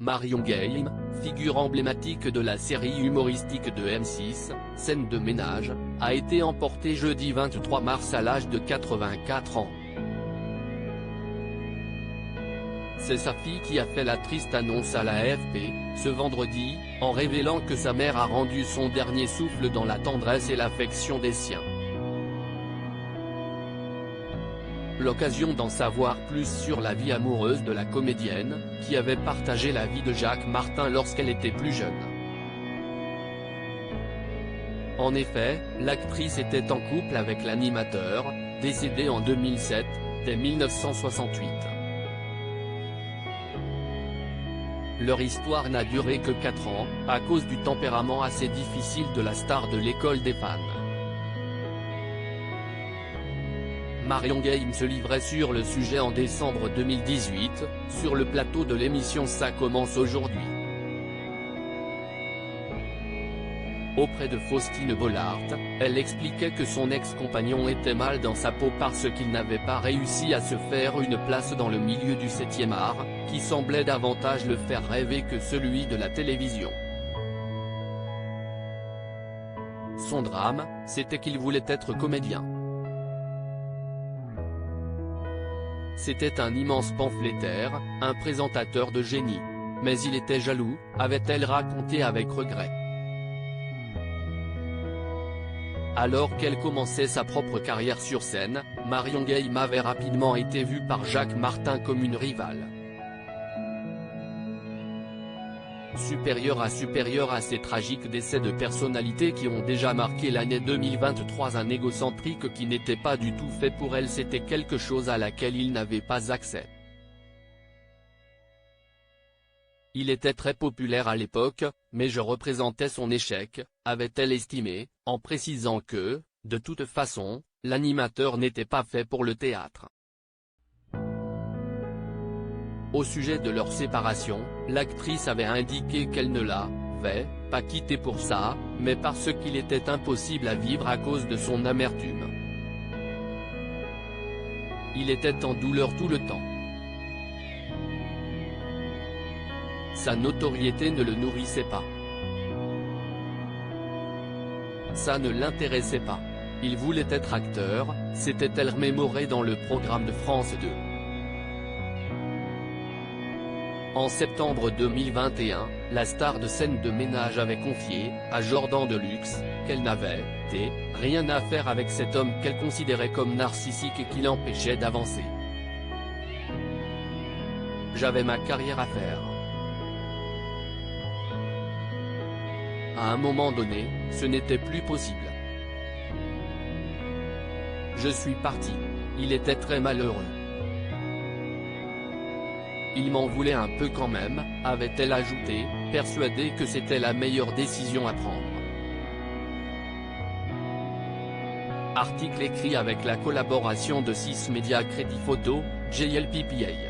Marion Game, figure emblématique de la série humoristique de M6, Scène de ménage, a été emportée jeudi 23 mars à l'âge de 84 ans. C'est sa fille qui a fait la triste annonce à l'AFP, ce vendredi, en révélant que sa mère a rendu son dernier souffle dans la tendresse et l'affection des siens. L'occasion d'en savoir plus sur la vie amoureuse de la comédienne, qui avait partagé la vie de Jacques Martin lorsqu'elle était plus jeune. En effet, l'actrice était en couple avec l'animateur, décédé en 2007, dès 1968. Leur histoire n'a duré que 4 ans, à cause du tempérament assez difficile de la star de l'école des fans. Marion Game se livrait sur le sujet en décembre 2018, sur le plateau de l'émission Ça commence aujourd'hui. Auprès de Faustine Bollard, elle expliquait que son ex-compagnon était mal dans sa peau parce qu'il n'avait pas réussi à se faire une place dans le milieu du 7e art, qui semblait davantage le faire rêver que celui de la télévision. Son drame, c'était qu'il voulait être comédien. C'était un immense pamphlétaire, un présentateur de génie. Mais il était jaloux, avait-elle raconté avec regret. Alors qu'elle commençait sa propre carrière sur scène, Marion Game avait rapidement été vue par Jacques Martin comme une rivale. Supérieure à ces tragiques décès de personnalités qui ont déjà marqué l'année 2023, un égocentrique qui n'était pas du tout fait pour elle, c'était quelque chose à laquelle il n'avait pas accès. Il était très populaire à l'époque, mais je représentais son échec, avait-elle estimé, en précisant que, de toute façon, l'animateur n'était pas fait pour le théâtre. Au sujet de leur séparation, l'actrice avait indiqué qu'elle ne l'avait pas quitté pour ça, mais parce qu'il était impossible à vivre à cause de son amertume. Il était en douleur tout le temps. Sa notoriété ne le nourrissait pas. Ça ne l'intéressait pas. Il voulait être acteur, s'était-elle remémorée dans le programme de France 2. En septembre 2021, la star de Scène de ménage avait confié, à Jordan Deluxe, qu'elle n'avait rien à faire avec cet homme qu'elle considérait comme narcissique et qui l'empêchait d'avancer. J'avais ma carrière à faire. À un moment donné, ce n'était plus possible. Je suis parti. Il était très malheureux. Il m'en voulait un peu quand même, avait-elle ajouté, persuadée que c'était la meilleure décision à prendre. Article écrit avec la collaboration de 6 Médias Crédit Photo, JLPPA.